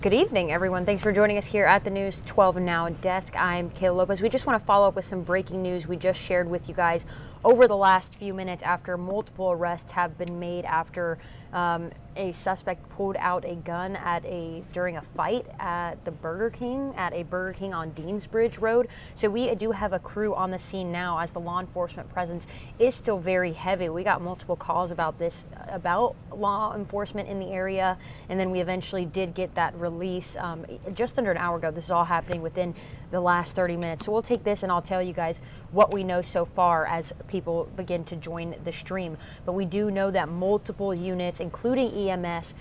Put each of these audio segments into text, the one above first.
Good evening, everyone. Thanks for joining us here at the News 12 Now desk. I'm Kayla Lopez. We just want to follow up with some breaking news we just shared with you guys over the last few minutes after multiple arrests have been made after a suspect pulled out a gun during a fight at a Burger King on Deansbridge Road. So we do have a crew on the scene now as the law enforcement presence is still very heavy. We got multiple calls about law enforcement in the area, and then we eventually did get that release just under an hour ago. This is all happening within the last 30 minutes. So we'll take this and I'll tell you guys what we know so far as people begin to join the stream. But we do know that multiple units, including EMS,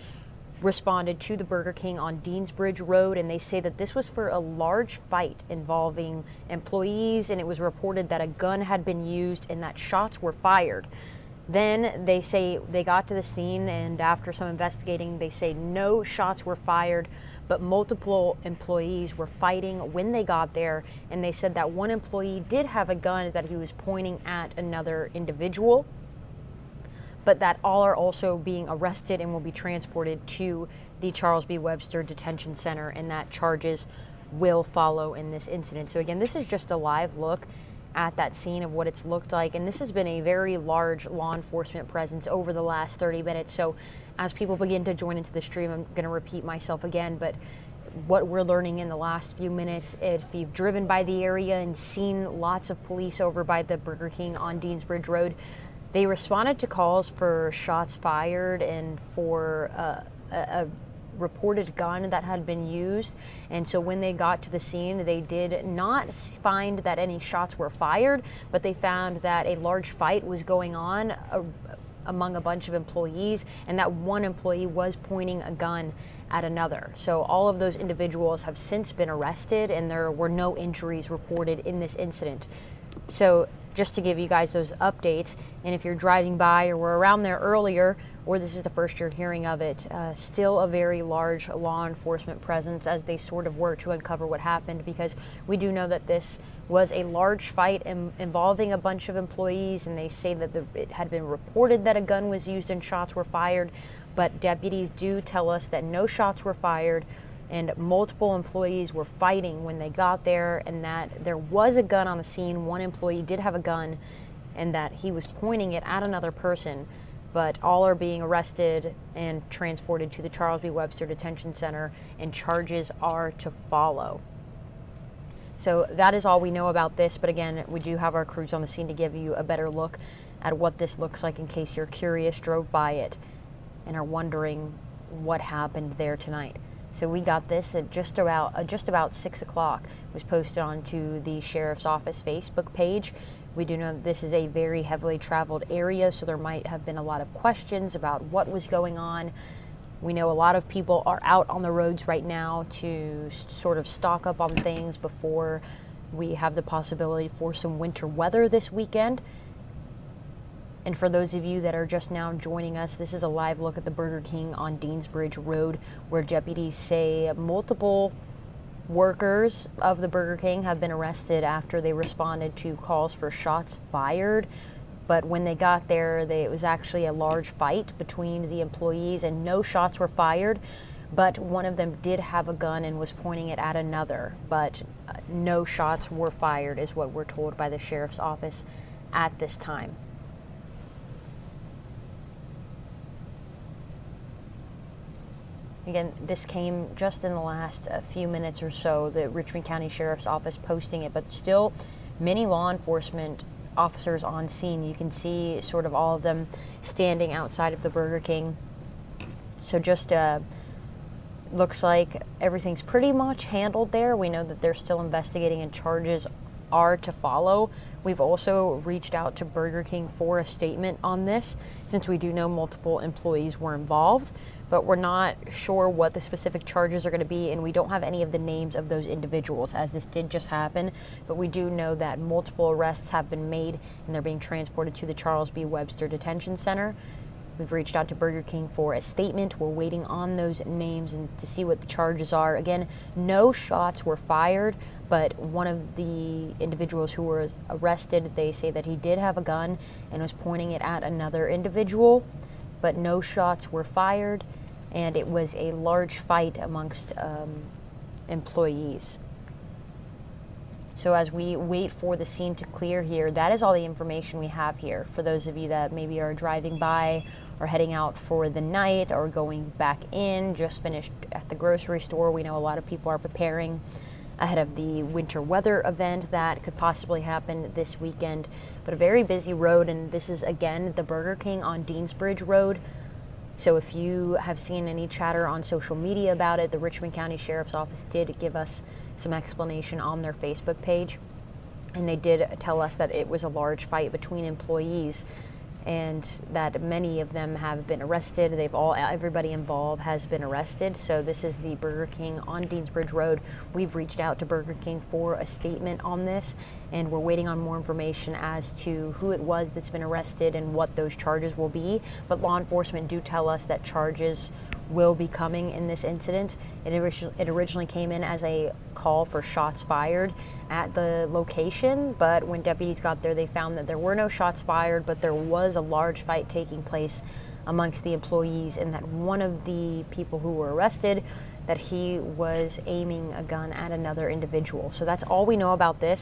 responded to the Burger King on Deansbridge Road, and they say that this was for a large fight involving employees, and it was reported that a gun had been used and that shots were fired. Then they say they got to the scene, and after some investigating, they say no shots were fired, but multiple employees were fighting when they got there, and they said that one employee did have a gun that he was pointing at another individual, but that all are also being arrested and will be transported to the Charles B. Webster Detention Center, and that charges will follow in this incident. So again, this is just a live look at that scene of what it's looked like, and this has been a very large law enforcement presence over the last 30 minutes. So as people begin to join into the stream, I'm going to repeat myself again, but what we're learning in the last few minutes, if you've driven by the area and seen lots of police over by the Burger King on Deansbridge Road, they responded to calls for shots fired and for a reported gun that had been used. And so when they got to the scene, they did not find that any shots were fired, but they found that a large fight was going on among a bunch of employees, and that one employee was pointing a gun at another. So all of those individuals have since been arrested, and there were no injuries reported in this incident. So just to give you guys those updates, and if you're driving by or were around there earlier, or this is the first you're hearing of it, still a very large law enforcement presence as they sort of work to uncover what happened, because we do know that this was a large fight involving a bunch of employees, and they say that it had been reported that a gun was used and shots were fired, but deputies do tell us that no shots were fired and multiple employees were fighting when they got there, and that there was a gun on the scene. One employee did have a gun, and that he was pointing it at another person, but all are being arrested and transported to the Charles B. Webster Detention Center, and charges are to follow. So that is all we know about this, but again, we do have our crews on the scene to give you a better look at what this looks like in case you're curious, drove by it, and are wondering what happened there tonight. So we got this at just about 6 o'clock. It was posted onto the Sheriff's Office Facebook page. We do know that this is a very heavily traveled area, so there might have been a lot of questions about what was going on. We know a lot of people are out on the roads right now to sort of stock up on things before we have the possibility for some winter weather this weekend. And for those of you that are just now joining us, this is a live look at the Burger King on Deansbridge Road, where deputies say multiple workers of the Burger King have been arrested after they responded to calls for shots fired. But when they got there, it was actually a large fight between the employees, and no shots were fired. But one of them did have a gun and was pointing it at another. But no shots were fired, is what we're told by the Sheriff's Office at this time. Again, this came just in the last few minutes or so, the Richmond County Sheriff's Office posting it, but still many law enforcement officers on scene. You can see sort of all of them standing outside of the Burger King. So just looks like everything's pretty much handled there. We know that they're still investigating and charges are to follow. We've also reached out to Burger King for a statement on this, since we do know multiple employees were involved, but we're not sure what the specific charges are going to be, and we don't have any of the names of those individuals, as this did just happen. But we do know that multiple arrests have been made, and they're being transported to the Charles B. Webster Detention Center. We've reached out to Burger King for a statement. We're waiting on those names and to see what the charges are. Again, no shots were fired, but one of the individuals who was arrested, they say that he did have a gun and was pointing it at another individual, but no shots were fired. and it was a large fight amongst employees. So as we wait for the scene to clear here, that is all the information we have here. For those of you that maybe are driving by or heading out for the night or going back in, just finished at the grocery store, we know a lot of people are preparing ahead of the winter weather event that could possibly happen this weekend. But a very busy road, and this is again the Burger King on Deansbridge Road. So if you have seen any chatter on social media about it, the Richmond County Sheriff's Office did give us some explanation on their Facebook page. And they did tell us that it was a large fight between employees and that many of them have been arrested. Everybody involved has been arrested. So this is the Burger King on Deansbridge Road. We've reached out to Burger King for a statement on this, and we're waiting on more information as to who it was that's been arrested and what those charges will be. But law enforcement do tell us that charges will be coming in this incident. It originally came in as a call for shots fired at the location, but when deputies got there, they found that there were no shots fired, but there was a large fight taking place amongst the employees, and that one of the people who were arrested, that he was aiming a gun at another individual. So that's all we know about this.